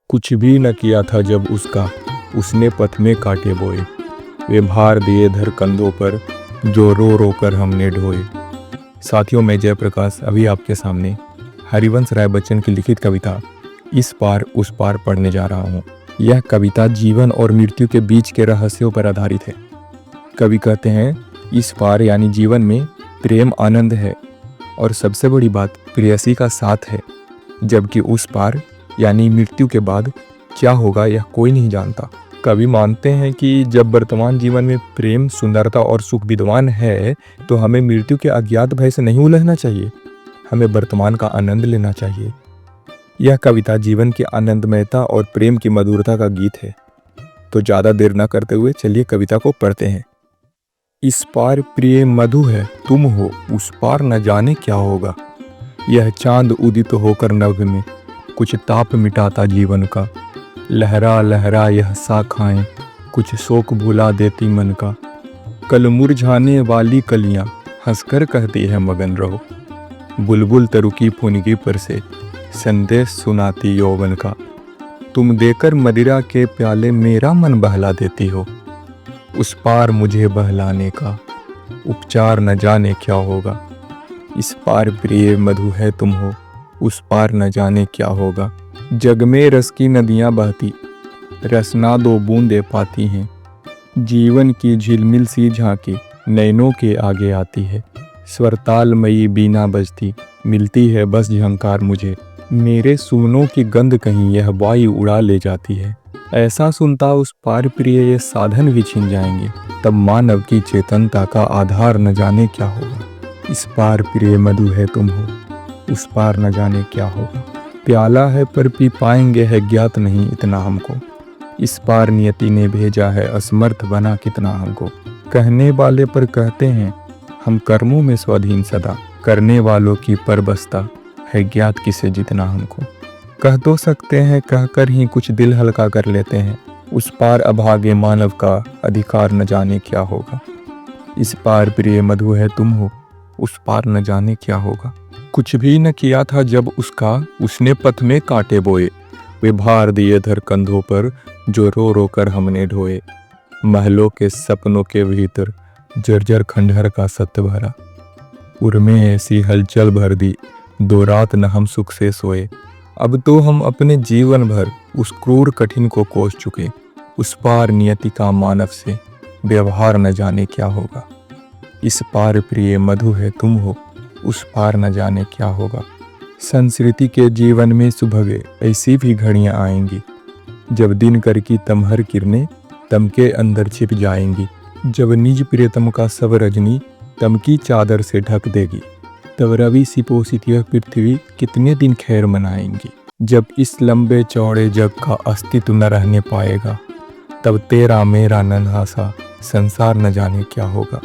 कुछ भी न किया था जब उसका, उसने पथ में कांटे बोए। वे भार दिए धर कंधों पर, जो रो रो कर हमने ढोए। साथियों, मैं जयप्रकाश अभी आपके सामने हरिवंश राय बच्चन की लिखित कविता इस पार उस पार पढ़ने जा रहा हूँ। यह कविता जीवन और मृत्यु के बीच के रहस्यों पर आधारित है। कवि कहते हैं, इस पार यानी जीवन में प्रेम आनंद है और सबसे बड़ी बात प्रेयसी का साथ है, जबकि उस पार यानी मृत्यु के बाद क्या होगा यह कोई नहीं जानता। कवि मानते हैं कि जब वर्तमान जीवन में प्रेम, सुंदरता और सुख विद्यमान है तो हमें मृत्यु के अज्ञात भय से नहीं उलझना चाहिए, हमें वर्तमान का आनंद लेना चाहिए। यह कविता जीवन की आनंदमयता और प्रेम की मधुरता का गीत है। तो ज़्यादा देर न करते हुए चलिए कविता को पढ़ते हैं। इस पार प्रिय मधु है तुम हो, उस पार न जाने क्या होगा। यह चांद उदित होकर नभ में कुछ ताप मिटाता जीवन का। लहरा लहरा यह शाखाएं कुछ शोक भुला देती मन का। कल मुरझाने वाली कलियां हंसकर कहती है मगन रहो। बुलबुल तरुकी फुनगी पर से संदेश सुनाती यौवन का। तुम देकर मदिरा के प्याले मेरा मन बहला देती हो। उस पार मुझे बहलाने का उपचार न जाने क्या होगा। इस पार प्रिय मधु है तुम हो, उस पार न जाने क्या होगा। जग में रस की नदियाँ बहती, रसना दो बूंदे पाती हैं। जीवन की झिलमिल सी झांकी नैनों के आगे आती है। स्वरतालमयी बीना बजती मिलती है बस झंकार मुझे। मेरे सुमनों की गंध कहीं यह वायु उड़ा ले जाती है। ऐसा सुनता उस पार प्रिय ये साधन भी छिन जाएंगे, तब मानव की चेतनता का आधार न जाने क्या होगा। इस पार प्रिय मधु है तुम हो, उस पार न जाने क्या होगा। प्याला है पर पी पाएंगे है ज्ञात नहीं इतना हमको। इस पार नियति ने भेजा है असमर्थ बना कितना हमको। कहने वाले पर कहते हैं हम कर्मों में स्वाधीन सदा। करने वालों की परबस्ता है ज्ञात किसे जितना हमको। कह तो सकते हैं कहकर ही कुछ दिल हल्का कर लेते हैं। उस पार अभागे मानव का अधिकार न जाने क्या होगा। इस पार प्रिय मधु है तुम हो, उस पार न जाने क्या होगा। कुछ भी न किया था जब उसका, उसने पथ में कांटे बोए। वे भार दिए धर कंधों पर, जो रो रो कर हमने ढोए। महलों के सपनों के भीतर जर्जर खंडहर का सत्य भरा। उर में ऐसी हलचल भर दी, दो रात न हम सुख से सोए। अब तो हम अपने जीवन भर उस क्रूर कठिन को कोस चुके। उस पार नियति का मानव से व्यवहार न जाने क्या होगा। इस पार प्रिय मधु है तुम हो, उस पार न जाने क्या होगा। संस्कृति के जीवन में सुबह ऐसी भी घड़ियां आएंगी, जब दिन कर की तमहर किरणें तम के अंदर छिप जाएंगी। जब निज प्रियतम का सब रजनी तम की चादर से ढक देगी, तब रवि सिपोषित यह पृथ्वी कितने दिन खैर मनाएंगी। जब इस लंबे चौड़े जग का अस्तित्व न रहने पाएगा, तब तेरा मेरा नन्हा सा संसार न जाने क्या होगा।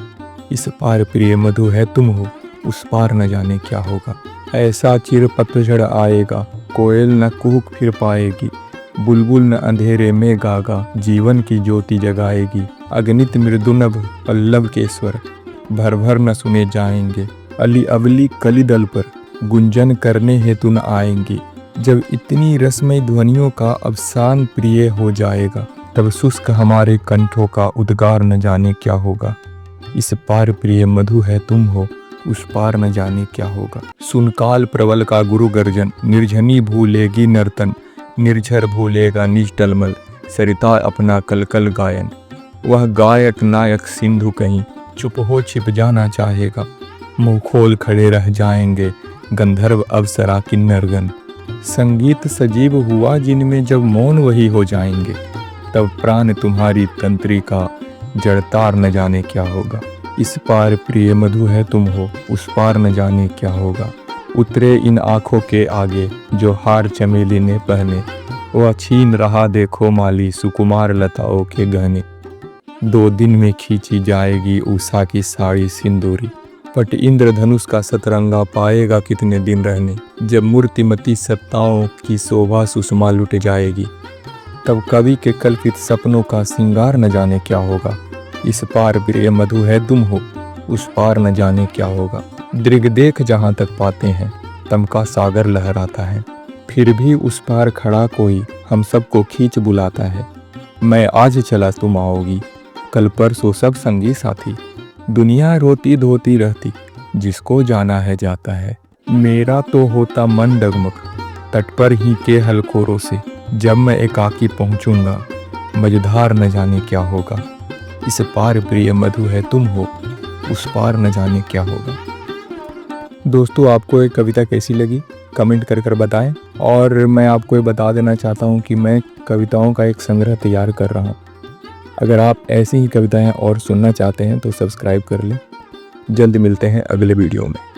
इस पार प्रिय मधु है तुम हो, उस पार न जाने क्या होगा। ऐसा चिर पतझड़ आएगा, कोयल न कूक फिर पाएगी। बुलबुल न अंधेरे में गागा, जीवन की ज्योति जगाएगी। अगणित मृदुनभ पल्लव के स्वर भर भर न सुने जाएंगे। अली अवली कलिदल पर गुंजन करने हेतु न आएंगी। जब इतनी रसमय ध्वनियों का अवसान प्रिय हो जाएगा, तब शुष्क हमारे कंठों का उद्गार न जाने क्या होगा। इस पार प्रिय मधु है तुम हो, उस पार न जाने क्या होगा। सुनकाल प्रबल का गुरु गर्जन, निर्झनी भूलेगी नर्तन। निर्झर भूलेगा निज टलमल, सरिता अपना कलकल गायन। वह गायक नायक सिंधु कहीं चुप हो छिप जाना चाहेगा। मुँह खोल खड़े रह जाएंगे गंधर्व अप्सरा किन्नरगण। संगीत सजीव हुआ जिनमें जब मौन वही हो जाएंगे, तब प्राण तुम्हारी तंत्रिका जड़तार न जाने क्या होगा। इस पार प्रिय मधु है तुम हो, उस पार न जाने क्या होगा। उतरे इन आँखों के आगे जो हार चमेली ने पहने, वह छीन रहा देखो माली सुकुमार लताओं के गहने। 2 दिन में खींची जाएगी उषा की साड़ी सिंदूरी। पट इंद्रधनुष का सतरंगा पाएगा कितने दिन रहने। जब मूर्तिमती सत्ताओं की शोभा सुषमा लुट जाएगी, तब कवि के कल्पित सपनों का श्रृंगार न जाने क्या होगा। इस पार प्रिय मधु है तुम हो, उस पार न जाने क्या होगा। दृग देख जहाँ तक पाते हैं, तम का सागर लहराता है। फिर भी उस पार खड़ा कोई हम सबको खींच बुलाता है। मैं आज चला तुम आओगी, कल परसों सब संगी साथी। दुनिया रोती धोती रहती, जिसको जाना है जाता है। मेरा तो होता मन डगमग, तट पर ही के हलखोरों से। जब मैं एकाकी पहुंचूंगा, मझधार न जाने क्या होगा। इस पार प्रिय मधु है तुम हो, उस पार न जाने क्या होगा। दोस्तों, आपको ये कविता कैसी लगी कमेंट कर बताएं। और मैं आपको ये बता देना चाहता हूँ कि मैं कविताओं का एक संग्रह तैयार कर रहा हूँ। अगर आप ऐसी ही कविताएं और सुनना चाहते हैं तो सब्सक्राइब कर लें। जल्द मिलते हैं अगले वीडियो में।